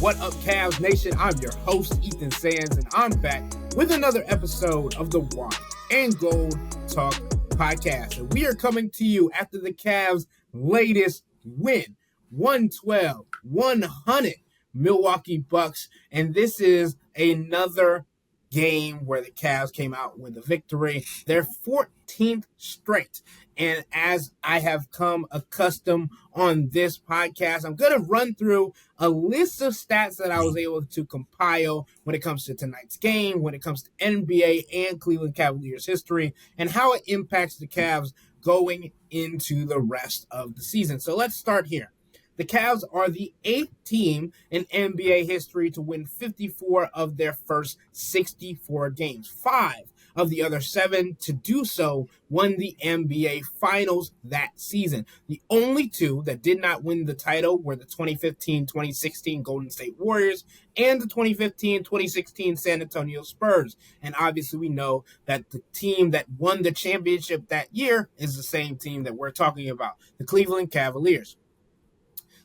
What up, Cavs Nation? I'm your host, Ethan Sands, and I'm back with another episode of the White and Gold Talk podcast. And we are coming to you after the Cavs' latest win, 112-100 Milwaukee Bucks. And this is another game where the Cavs came out with a victory, their 14th straight. And as I have come accustomed on this podcast, I'm going to run through a list of stats that I was able to compile when it comes to tonight's game, when it comes to NBA and Cleveland Cavaliers history, and how it impacts the Cavs going into the rest of the season. So let's start here. The Cavs are the 8th team in NBA history to win 54 of their first 64 games. 5 of the other 7 to do so won the NBA Finals that season. The only 2 that did not win the title were the 2015-2016 Golden State Warriors and the 2015-2016 San Antonio Spurs. And obviously we know that the team that won the championship that year is the same team that we're talking about, the Cleveland Cavaliers.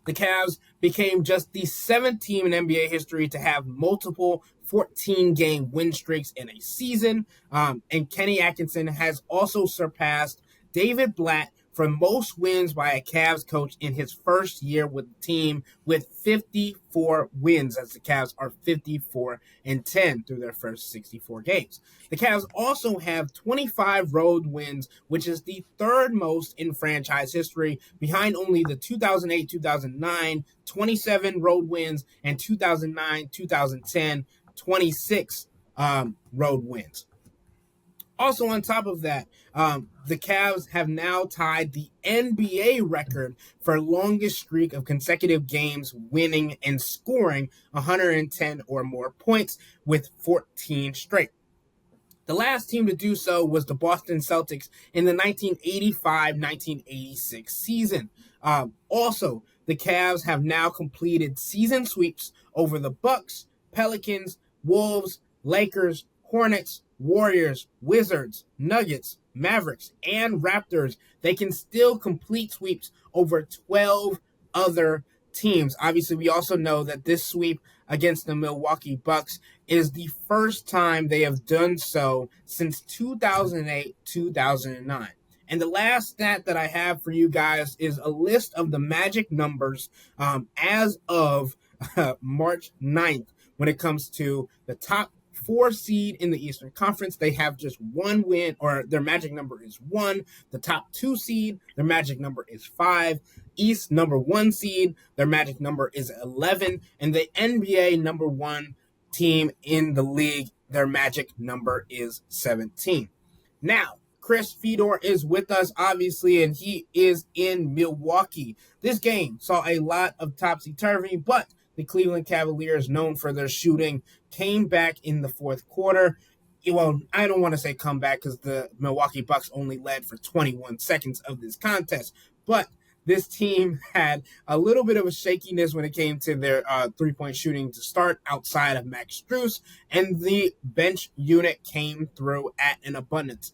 The Cavs became just the 7th team in NBA history to have multiple 14-game win streaks in a season. And Kenny Atkinson has also surpassed David Blatt for most wins by a Cavs coach in his first year with the team, with 54 wins, as the Cavs are 54-10 through their first 64 games. The Cavs also have 25 road wins, which is the 3rd most in franchise history, behind only the 2008-2009 27 road wins and 2009-2010 26 road wins. Also, on top of that, the Cavs have now tied the NBA record for longest streak of consecutive games winning and scoring 110 or more points with 14 straight. The last team to do so was the Boston Celtics in the 1985-1986 season. Also, the Cavs have now completed season sweeps over the Bucks, Pelicans, Wolves, Lakers, Hornets, Warriors, Wizards, Nuggets, Mavericks, and Raptors. They can still complete sweeps over 12 other teams. Obviously, we also know that this sweep against the Milwaukee Bucks is the first time they have done so since 2008-2009. And the last stat that I have for you guys is a list of the magic numbers as of March 9th when it comes to the top 4 seed in the Eastern Conference. They have just 1 win, or their magic number is 1. The top 2 seed, their magic number is 5. East number 1 seed, their magic number is 11. And the NBA number 1 team in the league, their magic number is 17. Now, Chris Fedor is with us, obviously, and he is in Milwaukee. This game saw a lot of topsy-turvy, but the Cleveland Cavaliers, known for their shooting, came back in the 4th quarter. Well, I don't want to say come back because the Milwaukee Bucks only led for 21 seconds of this contest. But this team had a little bit of a shakiness when it came to their three-point shooting to start outside of Max Strus, and the bench unit came through at an abundance.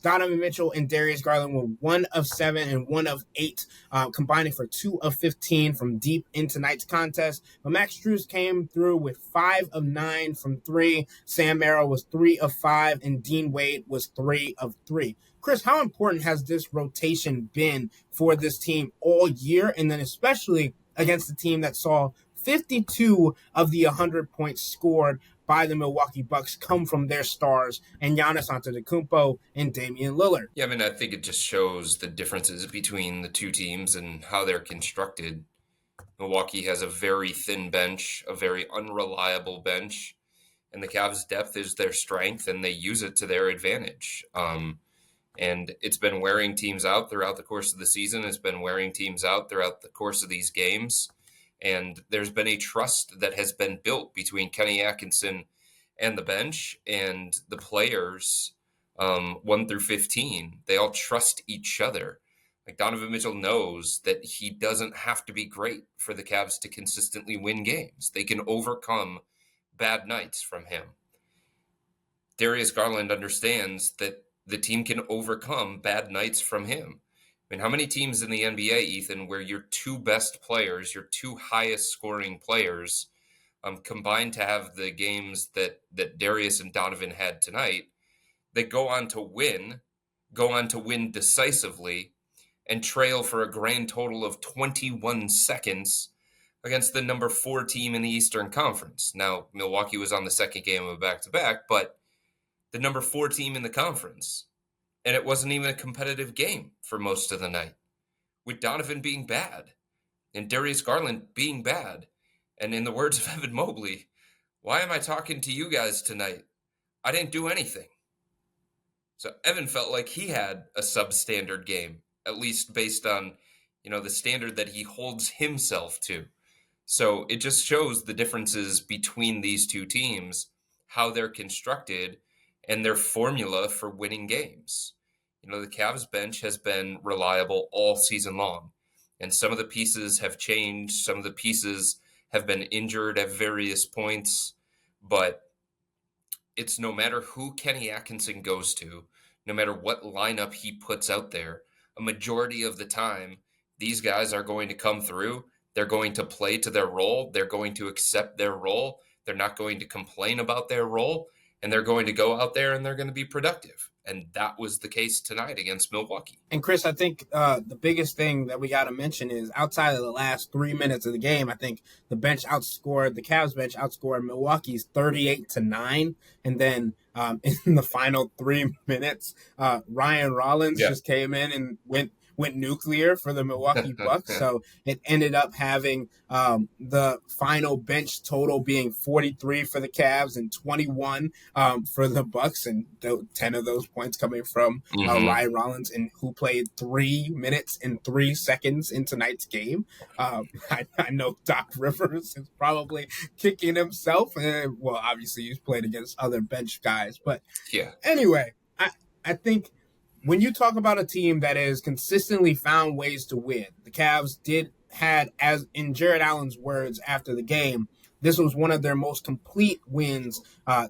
Donovan Mitchell and Darius Garland were 1 of 7 and 1 of 8, combining for 2 of 15 from deep in tonight's contest. But Max Strus came through with 5 of 9 from 3. Sam Merrill was 3 of 5, and Dean Wade was 3 of 3. Chris, how important has this rotation been for this team all year, and then especially against a team that saw 52 of the 100 points scored by the Milwaukee Bucks come from their stars and Giannis Antetokounmpo and Damian Lillard? Yeah, I mean, I think it just shows the differences between the two teams and how they're constructed. Milwaukee has a very thin bench, a very unreliable bench, and the Cavs' depth is their strength, and they use it to their advantage. And it's been wearing teams out throughout the course of the season. It's been wearing teams out throughout the course of these games. And there's been a trust that has been built between Kenny Atkinson and the bench and the players, 1 through 15. They all trust each other. Like, Donovan Mitchell knows that he doesn't have to be great for the Cavs to consistently win games. They can overcome bad nights from him. Darius Garland understands that the team can overcome bad nights from him. I mean, how many teams in the NBA, Ethan, where your 2 best players, your 2 highest scoring players combined to have the games that Darius and Donovan had tonight, they go on to win decisively, and trail for a grand total of 21 seconds against the number 4 team in the Eastern Conference. Now, Milwaukee was on the second game of a back-to-back, but the number 4 team in the conference. And it wasn't even a competitive game for most of the night, with Donovan being bad and Darius Garland being bad. And in the words of Evan Mobley, why am I talking to you guys tonight? I didn't do anything. So Evan felt like he had a substandard game, at least based on, the standard that he holds himself to. So it just shows the differences between these two teams, how they're constructed, and their formula for winning games. The Cavs bench has been reliable all season long, and some of the pieces have changed. Some of the pieces have been injured at various points, but it's no matter who Kenny Atkinson goes to, no matter what lineup he puts out there, a majority of the time, these guys are going to come through. They're going to play to their role. They're going to accept their role. They're not going to complain about their role, and they're going to go out there and they're going to be productive. And that was the case tonight against Milwaukee. And Chris, I think the biggest thing that we got to mention is outside of the last 3 minutes of the game, I think the Cavs bench outscored Milwaukee's 38-9. And then in the final 3 minutes, Ryan Rollins just came in and went nuclear for the Milwaukee Bucks. So it ended up having the final bench total being 43 for the Cavs and 21 for the Bucks, and 10 of those points coming from Ryan Rollins, and who played 3 minutes and 3 seconds in tonight's game. I know Doc Rivers is probably kicking himself. Well, obviously he's played against other bench guys, but anyway, I think when you talk about a team that has consistently found ways to win, the Cavs had, as in Jared Allen's words after the game, this was one of their most complete wins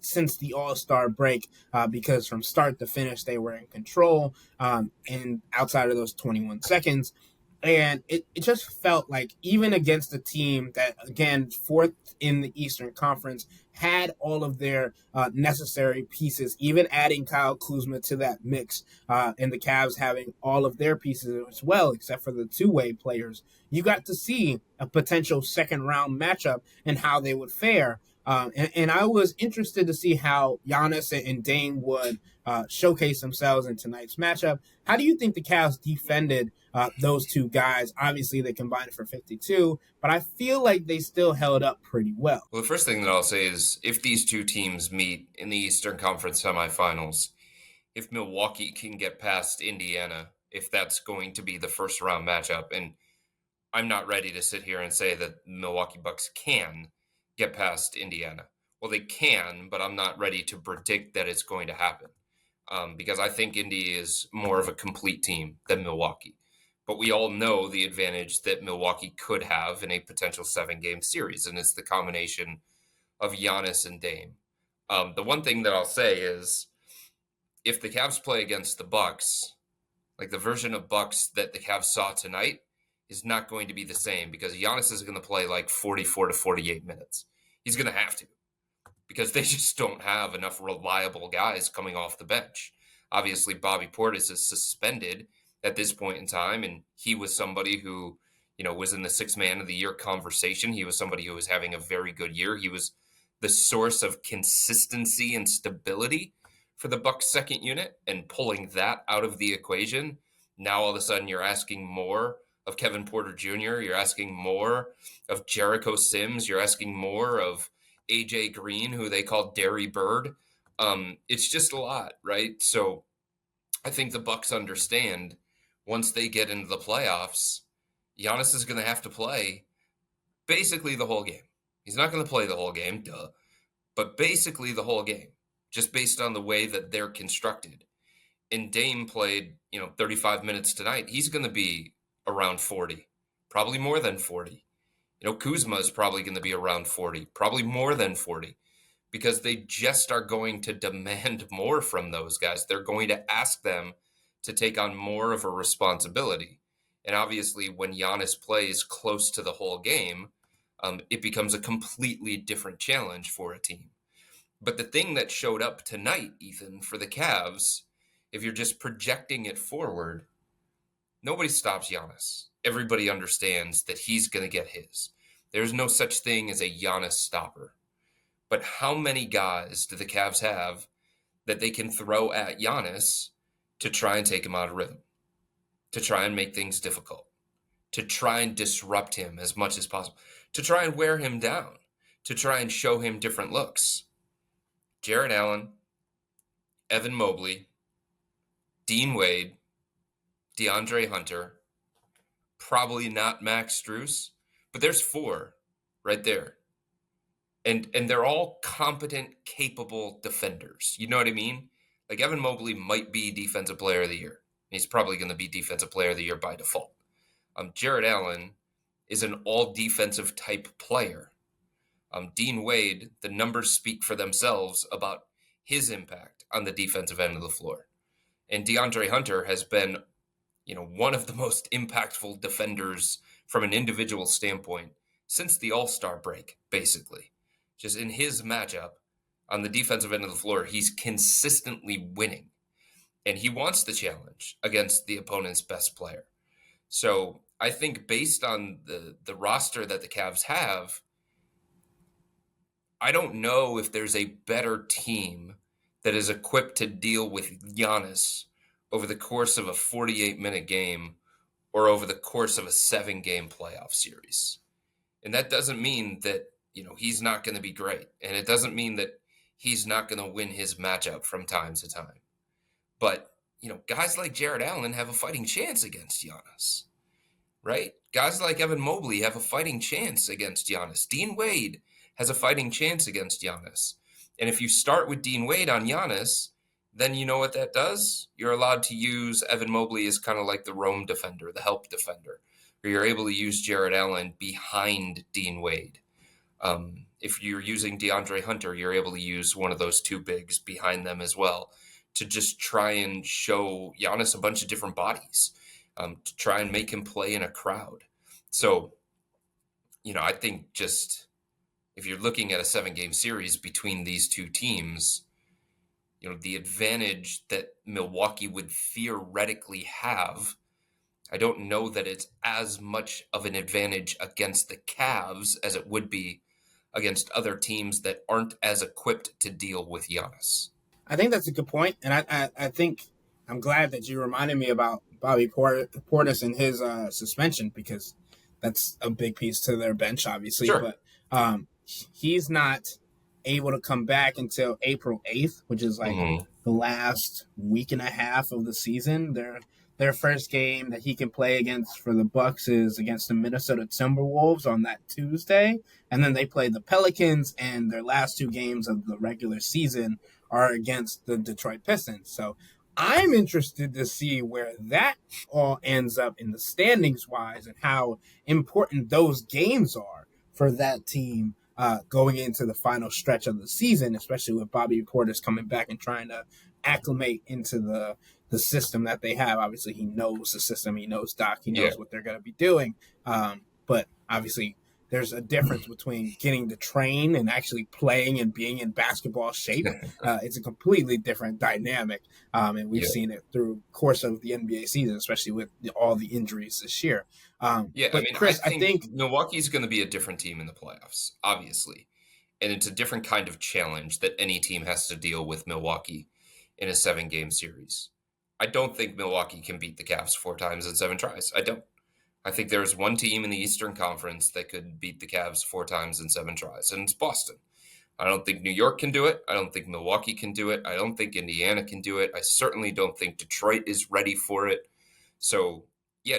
since the All-Star break because from start to finish, they were in control and outside of those 21 seconds. And it just felt like even against a team that, again, 4th in the Eastern Conference, had all of their necessary pieces, even adding Kyle Kuzma to that mix, and the Cavs having all of their pieces as well, except for the two-way players, you got to see a potential second-round matchup and how they would fare. And I was interested to see how Giannis and Dame would showcase themselves in tonight's matchup. How do you think the Cavs defended those two guys? Obviously, they combined for 52, but I feel like they still held up pretty well. Well, the first thing that I'll say is if these two teams meet in the Eastern Conference semifinals, if Milwaukee can get past Indiana, if that's going to be the first round matchup, and I'm not ready to sit here and say that Milwaukee Bucks can get past Indiana. Well, they can, but I'm not ready to predict that it's going to happen because I think Indy is more of a complete team than Milwaukee. But we all know the advantage that Milwaukee could have in a potential 7-game series, and it's the combination of Giannis and Dame. The one thing that I'll say is if the Cavs play against the Bucks, like the version of Bucks that the Cavs saw tonight is not going to be the same because Giannis is going to play like 44 to 48 minutes. He's going to have to because they just don't have enough reliable guys coming off the bench. Obviously, Bobby Portis is suspended at this point in time, and he was somebody who, was in the 6th man of the year conversation. He was somebody who was having a very good year. He was the source of consistency and stability for the Bucks second unit, and pulling that out of the equation. Now all of a sudden you're asking more of Kevin Porter Jr. You're asking more of Jericho Sims. You're asking more of AJ Green, who they call Derry Bird. It's just a lot, right? So I think the Bucks understand once they get into the playoffs, Giannis is going to have to play basically the whole game. He's not going to play the whole game, but basically the whole game, just based on the way that they're constructed. And Dame played, 35 minutes tonight. He's going to be around 40, probably more than 40. Kuzma is probably going to be around 40, probably more than 40, because they just are going to demand more from those guys. They're going to ask them to take on more of a responsibility. And obviously, when Giannis plays close to the whole game, it becomes a completely different challenge for a team. But the thing that showed up tonight, Ethan, for the Cavs, if you're just projecting it forward, nobody stops Giannis. Everybody understands that he's going to get his. There's no such thing as a Giannis stopper. But how many guys do the Cavs have that they can throw at Giannis to try and take him out of rhythm, to try and make things difficult, to try and disrupt him as much as possible, to try and wear him down, to try and show him different looks? Jarrett Allen, Evan Mobley, Dean Wade, DeAndre Hunter, probably not Max Strus, but there's 4 right there. And they're all competent, capable defenders. You know what I mean? Like Evan Mobley might be Defensive Player of the Year. He's probably going to be Defensive Player of the Year by default. Jarrett Allen is an all-defensive type player. Dean Wade, the numbers speak for themselves about his impact on the defensive end of the floor. And DeAndre Hunter has been, one of the most impactful defenders from an individual standpoint since the All-Star break, basically. Just in his matchup on the defensive end of the floor, he's consistently winning. And he wants the challenge against the opponent's best player. So I think based on the roster that the Cavs have, I don't know if there's a better team that is equipped to deal with Giannis over the course of a 48-minute game or over the course of a 7-game playoff series. And that doesn't mean that, he's not going to be great. And it doesn't mean that he's not going to win his matchup from time to time. But, guys like Jarrett Allen have a fighting chance against Giannis, right? Guys like Evan Mobley have a fighting chance against Giannis. Dean Wade has a fighting chance against Giannis. And if you start with Dean Wade on Giannis, then you know what that does? You're allowed to use Evan Mobley as kind of like the roam defender, the help defender, or you're able to use Jarrett Allen behind Dean Wade. If you're using DeAndre Hunter, you're able to use one of those 2 bigs behind them as well to just try and show Giannis a bunch of different bodies, to try and make him play in a crowd. So, I think just if you're looking at a 7-game series between these 2 teams, the advantage that Milwaukee would theoretically have, I don't know that it's as much of an advantage against the Cavs as it would be against other teams that aren't as equipped to deal with Giannis. I think that's a good point, and I think I'm glad that you reminded me about Bobby Portis and his suspension, because that's a big piece to their bench, obviously. Sure. But he's not able to come back until April 8th, which is like the last week and a half of the season. Their first game that he can play against for the Bucks is against the Minnesota Timberwolves on that Tuesday. And then they play the Pelicans, and their last 2 games of the regular season are against the Detroit Pistons. So I'm interested to see where that all ends up in the standings wise and how important those games are for that team going into the final stretch of the season, especially with Bobby Portis coming back and trying to acclimate into the system that they have. Obviously, he knows the system. He knows Doc. He knows what they're going to be doing. But obviously, there's a difference between getting to train and actually playing and being in basketball shape. It's a completely different dynamic. And we've seen it through the course of the NBA season, especially with all the injuries this year. But Chris, I think Milwaukee's going to be a different team in the playoffs, obviously. And it's a different kind of challenge that any team has to deal with Milwaukee in a 7-game series. I don't think Milwaukee can beat the Cavs 4 times in 7 tries. I don't. I think there's one team in the Eastern Conference that could beat the Cavs 4 times in 7 tries, and it's Boston. I don't think New York can do it. I don't think Milwaukee can do it. I don't think Indiana can do it. I certainly don't think Detroit is ready for it. So,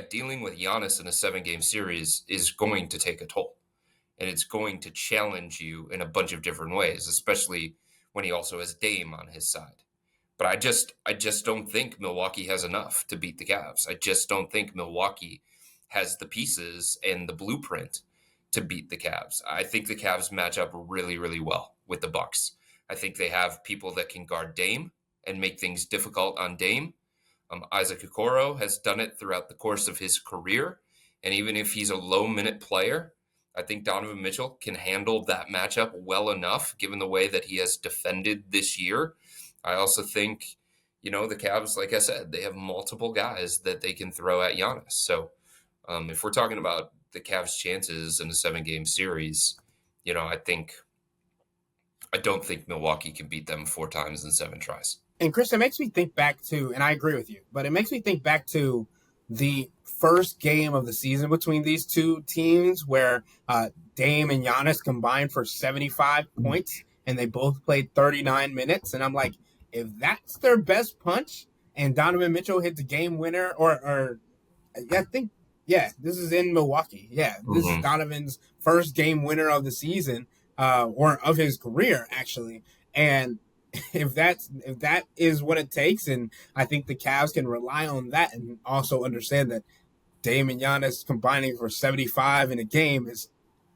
dealing with Giannis in a 7-game series is going to take a toll, and it's going to challenge you in a bunch of different ways, especially when he also has Dame on his side. But I just don't think Milwaukee has enough to beat the Cavs. I just don't think Milwaukee has the pieces and the blueprint to beat the Cavs. I think the Cavs match up really, really well with the Bucks. I think they have people that can guard Dame and make things difficult on Dame. Isaac Okoro has done it throughout the course of his career. And even if he's a low-minute player, I think Donovan Mitchell can handle that matchup well enough, given the way that he has defended this year. I also think, the Cavs, like I said, they have multiple guys that they can throw at Giannis. So if we're talking about the Cavs' chances in a 7-game series, I don't think Milwaukee can beat them 4 times in 7 tries. And Chris, it makes me think back to, and I agree with you, but it makes me think back to the first game of the season between these two teams where Dame and Giannis combined for 75 points and they both played 39 minutes. And I'm like, if that's their best punch and Donovan Mitchell hit the game winner, or I think, yeah, this is in Milwaukee. Yeah, this is Donovan's first game winner of the season, or of his career, actually. And if that is what it takes, and I think the Cavs can rely on that, and also understand that Dame and Giannis combining for 75 in a game is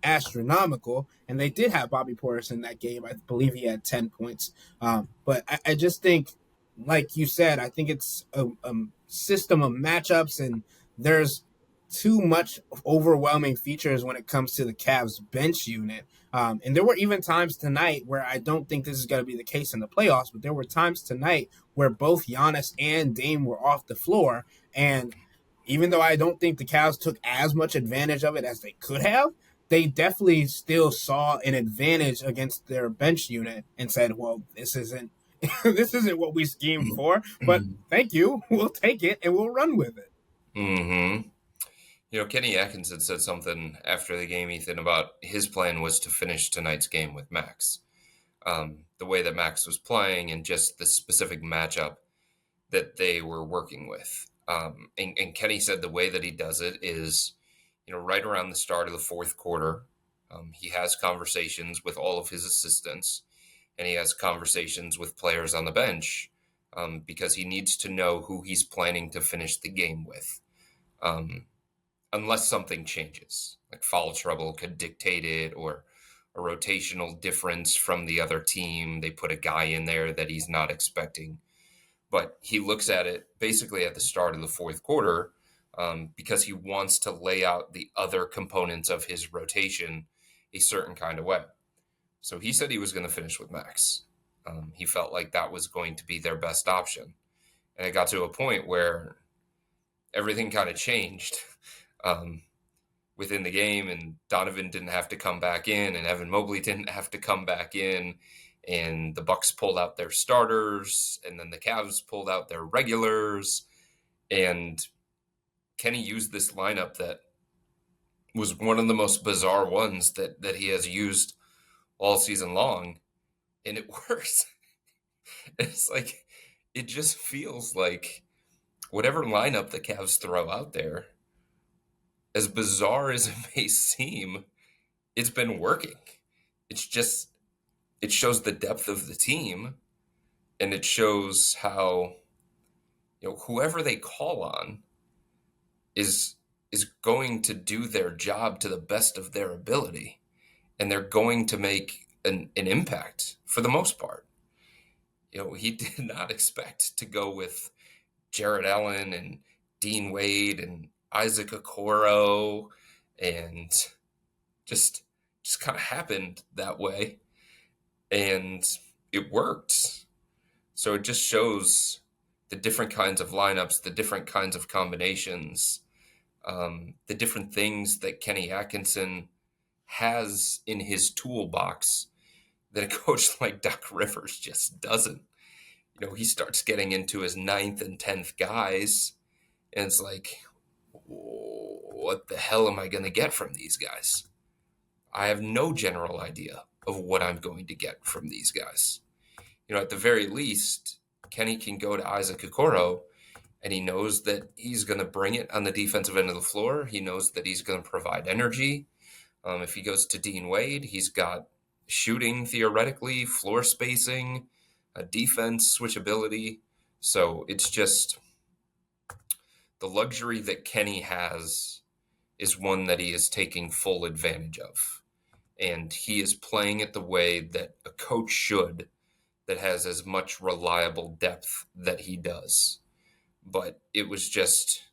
astronomical. And they did have Bobby Portis in that game. I believe he had 10 points. But I just think, like you said, I think it's a system of matchups, and there's too much overwhelming features when it comes to the Cavs bench unit. And there were even times tonight where I don't think this is going to be the case in the playoffs, but there were times tonight where both Giannis and Dame were off the floor. And even though I don't think the Cavs took as much advantage of it as they could have, they definitely still saw an advantage against their bench unit and said, well, this isn't this isn't what we schemed for, but thank you. We'll take it and we'll run with it. Mm-hmm. Kenny Atkinson said something after the game, Ethan, about his plan was to finish tonight's game with Max. The way that Max was playing and just the specific matchup that they were working with. And Kenny said the way that he does it is, right around the start of the fourth quarter, he has conversations with all of his assistants, and he has conversations with players on the bench, because he needs to know who he's planning to finish the game with. Unless something changes, like foul trouble could dictate it, or a rotational difference from the other team. They put a guy in there that he's not expecting. But he looks at it basically at the start of the fourth quarter, because he wants to lay out the other components of his rotation a certain kind of way. So he said he was going to finish with Max. He felt like that was going to be their best option. And it got to a point where everything kind of changed within the game, and Donovan didn't have to come back in, and Evan Mobley didn't have to come back in, and the Bucks pulled out their starters, and then the Cavs pulled out their regulars, and Kenny used this lineup that was one of the most bizarre ones that he has used all season long, and it works. It's like, it just feels like whatever lineup the Cavs throw out there, as bizarre as it may seem, it's been working. It's just, it shows the depth of the team, and it shows how, whoever they call on is going to do their job to the best of their ability, and they're going to make an impact for the most part. He did not expect to go with Jared Allen and Dean Wade and Isaac Okoro, and just kind of happened that way, and it worked. So it just shows the different kinds of lineups, the different kinds of combinations, the different things that Kenny Atkinson has in his toolbox that a coach like Doc Rivers just doesn't. He starts getting into his 9th and 10th guys, and it's like, what the hell am I going to get from these guys? I have no general idea of what I'm going to get from these guys. At the very least, Kenny can go to Isaac Okoro, and he knows that he's going to bring it on the defensive end of the floor. He knows that he's going to provide energy. If he goes to Dean Wade, he's got shooting, theoretically, floor spacing, a defense switchability. So it's just the luxury that Kenny has is one that he is taking full advantage of. And he is playing it the way that a coach should, that has as much reliable depth that he does. But it was just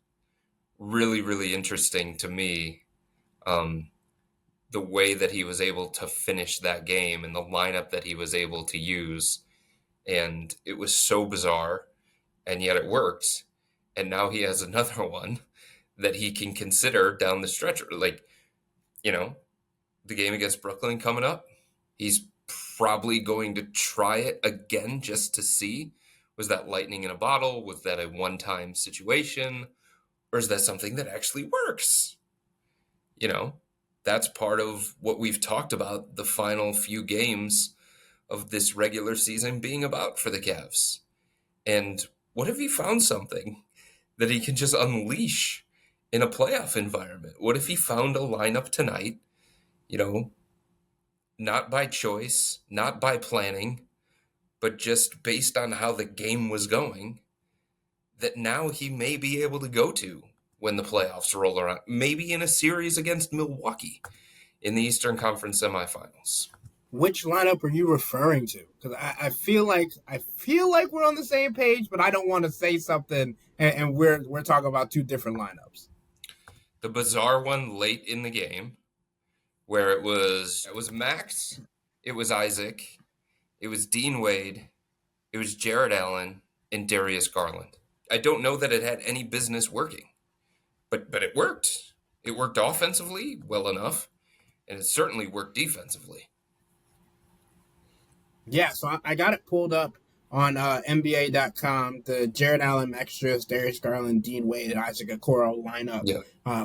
really, really interesting to me the way that he was able to finish that game and the lineup that he was able to use. And it was so bizarre, and yet it worked. And now he has another one that he can consider down the stretch. Like, you know, the game against Brooklyn coming up, he's probably going to try it again just to see, was that lightning in a bottle? Was that a one-time situation? Or is that something that actually works? You know, that's part of what we've talked about the final few games of this regular season being about for the Cavs. And what if he found something that he can just unleash in a playoff environment? What if he found a lineup tonight, you know, not by choice, not by planning, but just based on how the game was going, that now he may be able to go to when the playoffs roll around, maybe in a series against Milwaukee in the Eastern Conference semifinals. Which lineup are you referring to? Because I feel like we're on the same page, but I don't want to say something and we're talking about two different lineups. The bizarre one late in the game, where it was Max, it was Isaac, it was Dean Wade, it was Jared Allen, and Darius Garland. I don't know that it had any business working, but it worked. It worked offensively well enough, and it certainly worked defensively. Yeah, so I got it pulled up on NBA.com, the Jared Allen, Max Strus, Darius Garland, Dean Wade, and Isaac Okoro lineup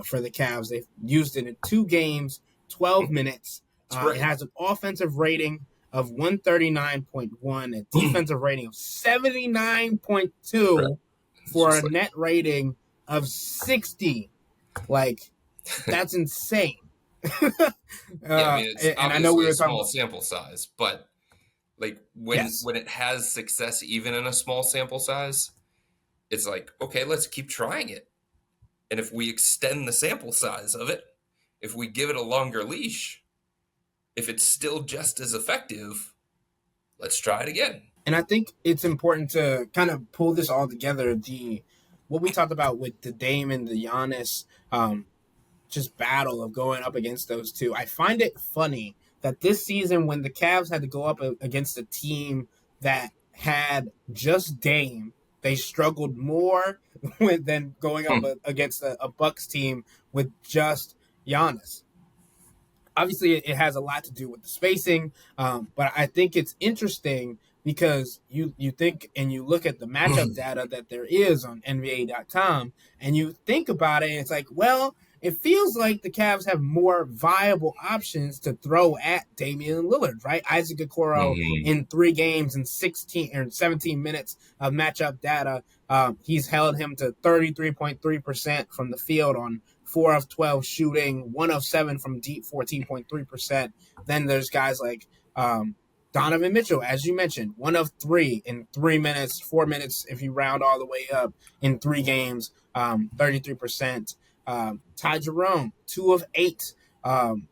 for the Cavs. They've used it in 2 games, 12 minutes. It has an offensive rating of 139.1, a defensive rating of 79.2 for a net rating of 60. Like, that's insane. I mean, it's and I know we were a small sample size, but like when it has success, even in a small sample size, it's like, okay, let's keep trying it. And if we extend the sample size of it, if we give it a longer leash, if it's still just as effective, let's try it again. And I think it's important to kind of pull this all together. What we talked about with the Dame and the Giannis just battle of going up against those two. I find it funny that this season, when the Cavs had to go up against a team that had just Dame, they struggled more than going up against a Bucks team with just Giannis. Obviously, it has a lot to do with the spacing, but I think it's interesting because you think and you look at the matchup data that there is on NBA.com, and you think about it, and it's like, well, it feels like the Cavs have more viable options to throw at Damian Lillard, right? Isaac Okoro in 3 games and 16 or 17 minutes of matchup data, he's held him to 33.3% from the field on 4 of 12 shooting, 1 of 7 from deep, 14.3%. Then there's guys like Donovan Mitchell, as you mentioned, 1 of 3 in 3 minutes, 4 minutes if you round all the way up in 3 games, 33%. Ty Jerome, 2 of 8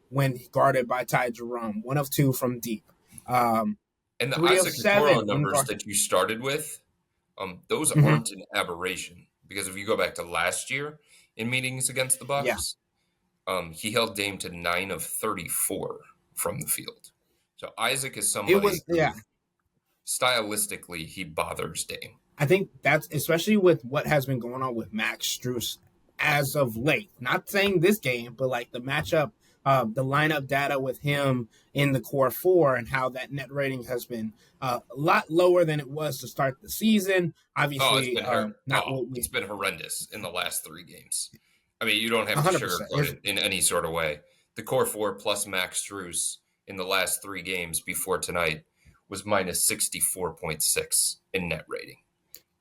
when guarded by Ty Jerome, 1 of 2 from deep. And the Isaac Okoro numbers that you started with, those aren't an aberration, because if you go back to last year in meetings against the Bucks, he held Dame to 9 of 34 from the field. So Isaac is somebody stylistically he bothers Dame. I think that's especially with what has been going on with Max Strus as of late. Not saying this game, but like the matchup, the lineup data with him in the core 4 and how that net rating has been a lot lower than it was to start the season. Obviously, it's been horrendous in the last 3 games. I mean, you don't have to sugarcoat it in any sort of way. The core 4 plus Max Strus in the last 3 games before tonight was minus 64.6 in net rating.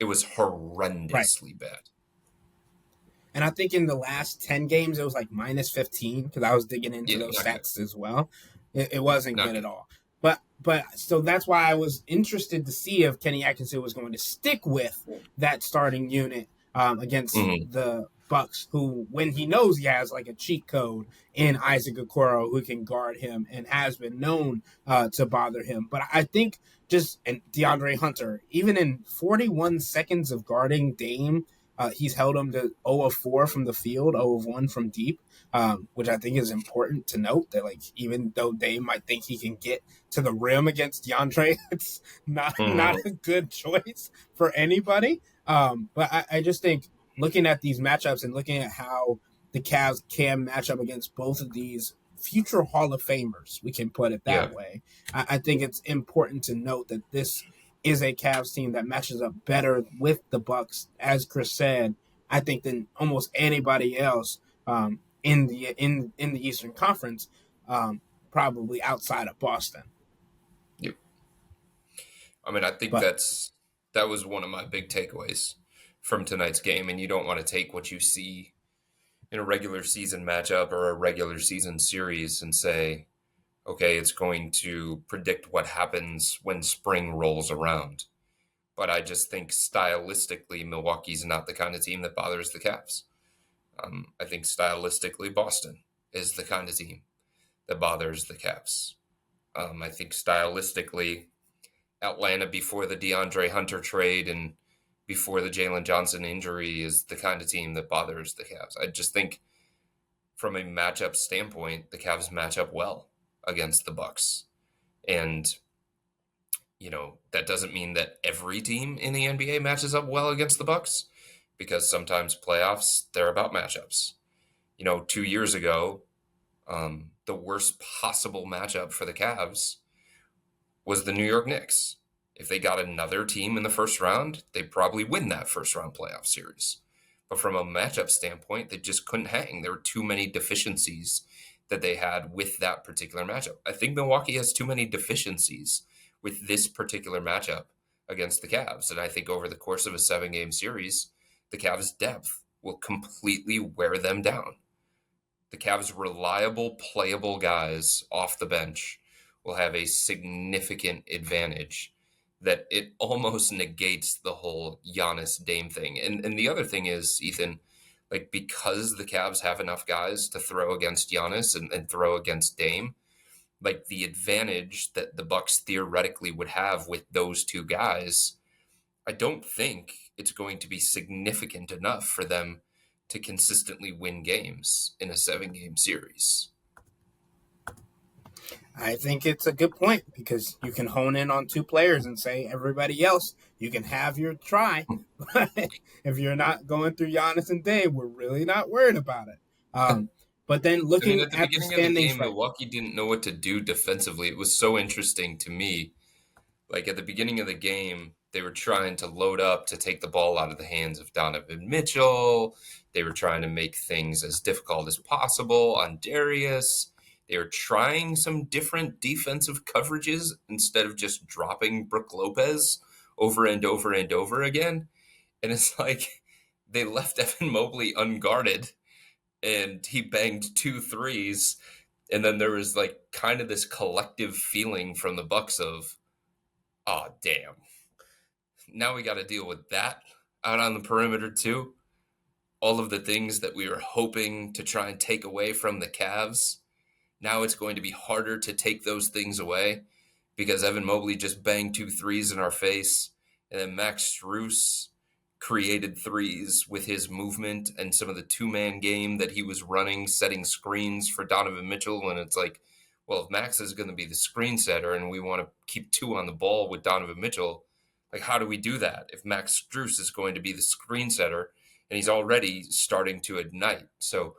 It was horrendously bad. And I think in the last 10 games, it was like minus 15 because I was digging into those stats as well. It wasn't good at all. But so that's why I was interested to see if Kenny Atkinson was going to stick with that starting unit against the Bucks, who, when he knows he has like a cheat code in Isaac Okoro who can guard him and has been known to bother him. But I think and DeAndre Hunter, even in 41 seconds of guarding Dame, He's held them to 0 of 4 from the field, 0 of 1 from deep, which I think is important to note that, like, even though Dame might think he can get to the rim against DeAndre, it's not Mm-hmm. a good choice for anybody. But I just think looking at these matchups and looking at how the Cavs can match up against both of these future Hall of Famers, we can put it Yeah. that way. I think it's important to note that this is a Cavs team that matches up better with the Bucks, as Chris said. I think than almost anybody else in the Eastern Conference, probably outside of Boston. Yep. I mean, I think But that was one of my big takeaways from tonight's game. And you don't want to take what you see in a regular season matchup or a regular season series and say, okay, it's going to predict what happens when spring rolls around. But I just think stylistically, Milwaukee's not the kind of team that bothers the Cavs. I think stylistically, Boston is the kind of team that bothers the Cavs. I think stylistically, Atlanta before the DeAndre Hunter trade and before the Jalen Johnson injury is the kind of team that bothers the Cavs. I just think from a matchup standpoint, the Cavs match up well against the Bucks. And that doesn't mean that every team in the NBA matches up well against the Bucks, because sometimes playoffs, they're about matchups. 2 years ago, the worst possible matchup for the Cavs was the New York Knicks. If they got another team in the first round, they'd probably win that first round playoff series. But from a matchup standpoint, they just couldn't hang. There were too many deficiencies that they had with that particular matchup. I think Milwaukee has too many deficiencies with this particular matchup against the Cavs. And I think over the course of a 7-game series, the Cavs' depth will completely wear them down. The Cavs' reliable, playable guys off the bench will have a significant advantage that it almost negates the whole Giannis Dame thing. And the other thing is, Ethan, like, because the Cavs have enough guys to throw against Giannis and throw against Dame, like, the advantage that the Bucks theoretically would have with those two guys, I don't think it's going to be significant enough for them to consistently win games in a 7-game series. I think it's a good point because you can hone in on two players and say everybody else, you can have your try. But if you're not going through Giannis and Dave, we're really not worried about it. But then I mean, looking at the at the beginning of the standings game, right Milwaukee didn't know what to do defensively. It was so interesting to me. Like, at the beginning of the game, they were trying to load up to take the ball out of the hands of Donovan Mitchell. They were trying to make things as difficult as possible on Darius. They were trying some different defensive coverages instead of just dropping Brook Lopez over and over and over again. And it's like they left Evan Mobley unguarded and he banged 2 threes. And then there was like kind of this collective feeling from the Bucks of, oh, damn. Now we got to deal with that out on the perimeter too. All of the things that we were hoping to try and take away from the Cavs. Now it's going to be harder to take those things away because Evan Mobley just banged 2 threes in our face. And then Max Strus created threes with his movement and some of the two-man game that he was running, setting screens for Donovan Mitchell. And it's like, well, if Max is going to be the screen setter and we want to keep 2 on the ball with Donovan Mitchell, like, how do we do that if Max Strus is going to be the screen setter and he's already starting to ignite? So,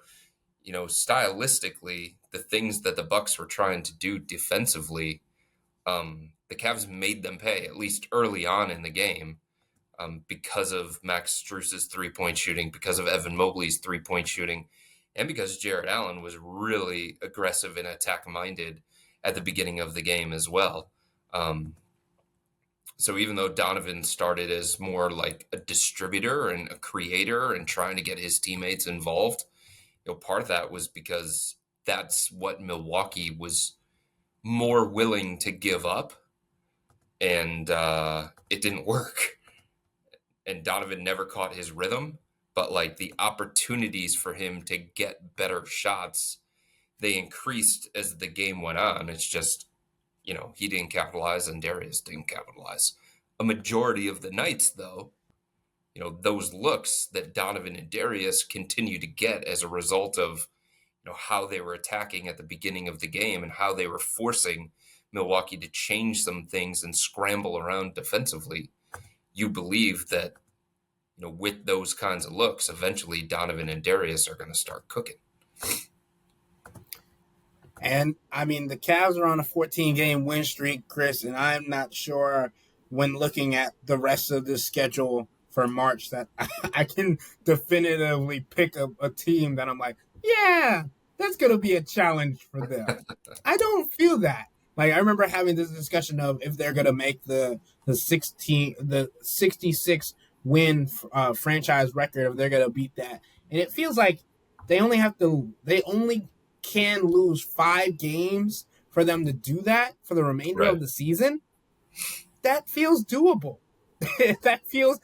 stylistically, the things that the Bucks were trying to do defensively, the Cavs made them pay, at least early on in the game, because of Max Strus's three-point shooting, because of Evan Mobley's three-point shooting, and because Jarrett Allen was really aggressive and attack-minded at the beginning of the game as well. So even though Donovan started as more like a distributor and a creator and trying to get his teammates involved, part of that was because that's what Milwaukee was more willing to give up, and it didn't work. And Donovan never caught his rhythm, but like the opportunities for him to get better shots, they increased as the game went on. It's just, he didn't capitalize and Darius didn't capitalize. A majority of the nights, though, those looks that Donovan and Darius continue to get as a result of, how they were attacking at the beginning of the game and how they were forcing Milwaukee to change some things and scramble around defensively. You believe that, with those kinds of looks, eventually Donovan and Darius are going to start cooking. And I mean, the Cavs are on a 14-game win streak, Chris, and I'm not sure when looking at the rest of the schedule for March that I can definitively pick a team that I'm like, yeah, that's going to be a challenge for them. I don't feel that. Like, I remember having this discussion of if they're going to make the 66 win franchise record, if they're going to beat that. And it feels like they only can lose 5 games for them to do that for the remainder of the season. That feels doable. that feels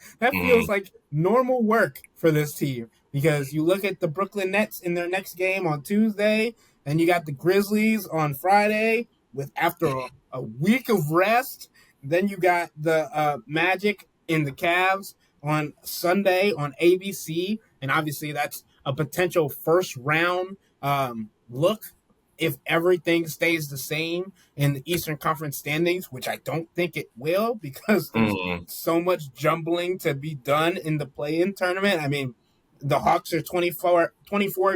like normal work for this team, because you look at the Brooklyn Nets in their next game on Tuesday, and you got the Grizzlies on Friday with after a week of rest. Then you got the Magic in the Cavs on Sunday on ABC, and obviously that's a potential first round look if everything stays the same in the Eastern Conference standings, which I don't think it will, because there's so much jumbling to be done in the play-in tournament. I mean, the Hawks are 24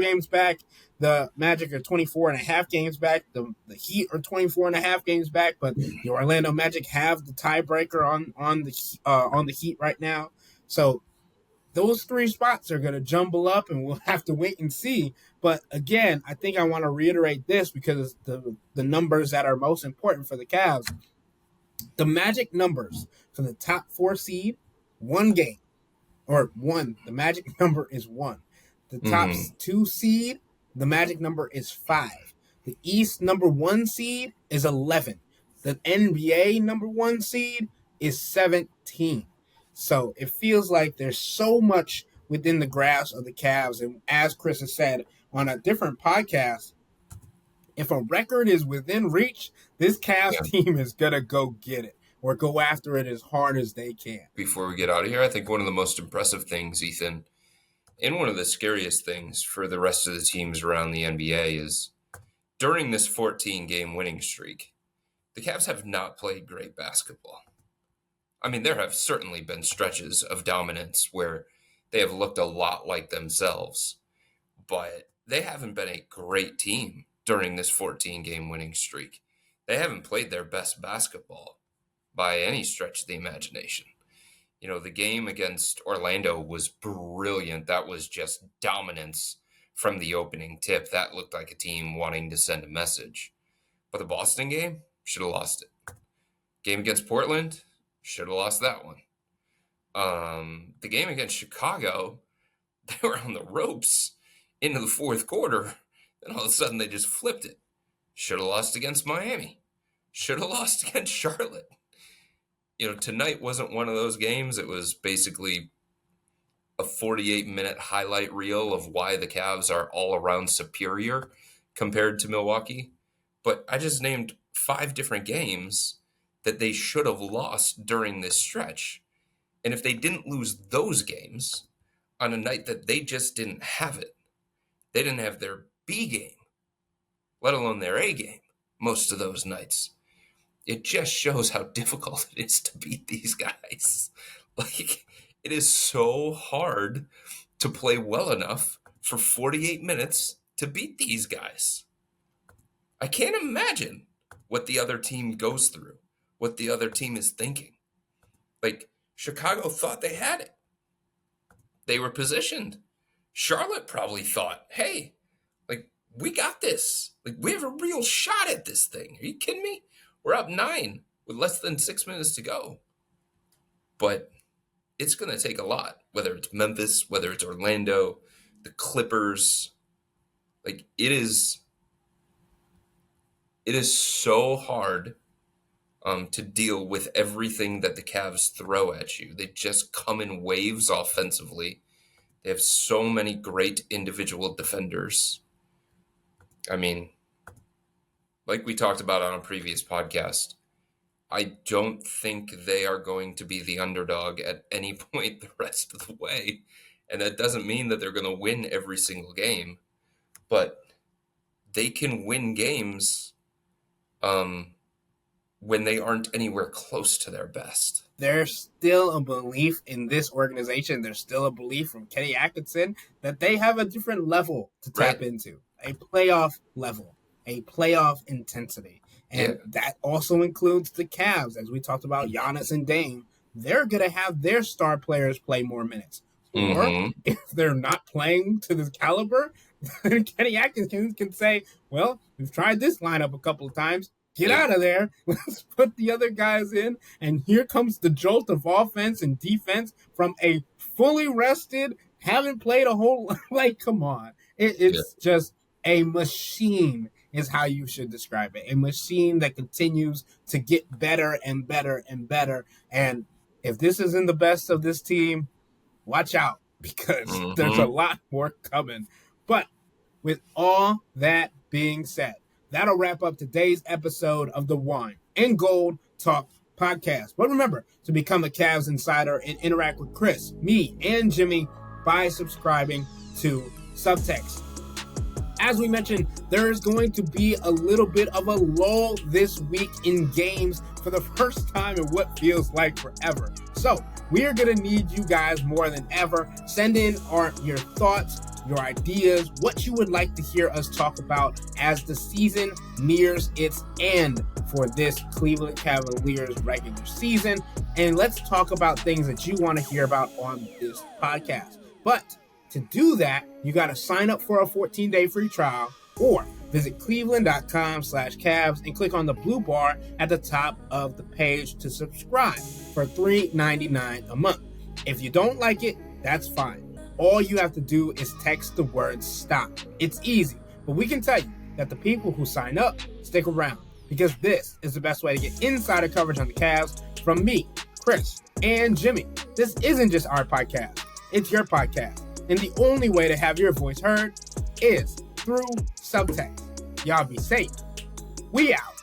games back. The Magic are 24 and a half games back. The Heat are 24 and a half games back, but the Orlando Magic have the tiebreaker on the Heat right now. So those 3 spots are going to jumble up, and we'll have to wait and see. But again, I think I want to reiterate this because the numbers that are most important for the Cavs. The Magic numbers for the top 4 seed, 1 game. Or 1. The Magic number is 1. The top 2 seed, the Magic number is 5. The East number 1 seed is 11. The NBA number 1 seed is 17. So it feels like there's so much within the grasp of the Cavs. And as Chris has said on a different podcast, if a record is within reach, this Cavs team is going to go get it or go after it as hard as they can. Before we get out of here, I think one of the most impressive things, Ethan, and one of the scariest things for the rest of the teams around the NBA is during this 14-game winning streak, the Cavs have not played great basketball. I mean, there have certainly been stretches of dominance where they have looked a lot like themselves, but they haven't been a great team during this 14-game winning streak. They haven't played their best basketball by any stretch of the imagination. The game against Orlando was brilliant. That was just dominance from the opening tip. That looked like a team wanting to send a message. But the Boston game, should have lost it. Game against Portland, should have lost that one. The game against Chicago, they were on the ropes into the fourth quarter, and all of a sudden they just flipped it. Should have lost against Miami. Should have lost against Charlotte. Tonight wasn't one of those games. It was basically a 48-minute highlight reel of why the Cavs are all around superior compared to Milwaukee. But I just named 5 different games that they should have lost during this stretch. And if they didn't lose those games on a night that they just didn't have it, they didn't have their B game, let alone their A game, most of those nights. It just shows how difficult it is to beat these guys. Like, it is so hard to play well enough for 48 minutes to beat these guys. I can't imagine what the other team goes through, what the other team is thinking. Like, Chicago thought they had it. They were positioned. Charlotte probably thought, hey, like, we got this. Like, we have a real shot at this thing. Are you kidding me? We're up 9 with less than 6 minutes to go. But it's going to take a lot, whether it's Memphis, whether it's Orlando, the Clippers. Like, it is so hard to deal with everything that the Cavs throw at you. They just come in waves offensively. They have so many great individual defenders. I mean, like we talked about on a previous podcast, I don't think they are going to be the underdog at any point the rest of the way. And that doesn't mean that they're going to win every single game, but they can win games when they aren't anywhere close to their best. There's still a belief in this organization. There's still a belief from Kenny Atkinson that they have a different level to tap into, a playoff level, a playoff intensity. And that also includes the Cavs, as we talked about Giannis and Dame. They're going to have their star players play more minutes. Or if they're not playing to this caliber, then Kenny Atkinson can say, well, we've tried this lineup a couple of times. Get out of there. Let's put the other guys in. And here comes the jolt of offense and defense from a fully rested, haven't played a whole, come on. It's just a machine is how you should describe it. A machine that continues to get better and better and better. And if this isn't the best of this team, watch out, because there's a lot more coming. But with all that being said, that'll wrap up today's episode of the Wine and Gold Talk podcast. But remember to become a Cavs Insider and interact with Chris, me, and Jimmy by subscribing to Subtext. As we mentioned, there is going to be a little bit of a lull this week in games for the first time in what feels like forever. So we are going to need you guys more than ever. Send in your thoughts, your ideas, what you would like to hear us talk about as the season nears its end for this Cleveland Cavaliers regular season. And let's talk about things that you want to hear about on this podcast. But to do that, you got to sign up for a 14-day free trial or visit cleveland.com/Cavs and click on the blue bar at the top of the page to subscribe for $3.99 a month. If you don't like it, that's fine. All you have to do is text the word STOP. It's easy, but we can tell you that the people who sign up stick around, because this is the best way to get insider coverage on the Cavs from me, Chris, and Jimmy. This isn't just our podcast. It's your podcast. And the only way to have your voice heard is through Subtext. Y'all be safe. We out.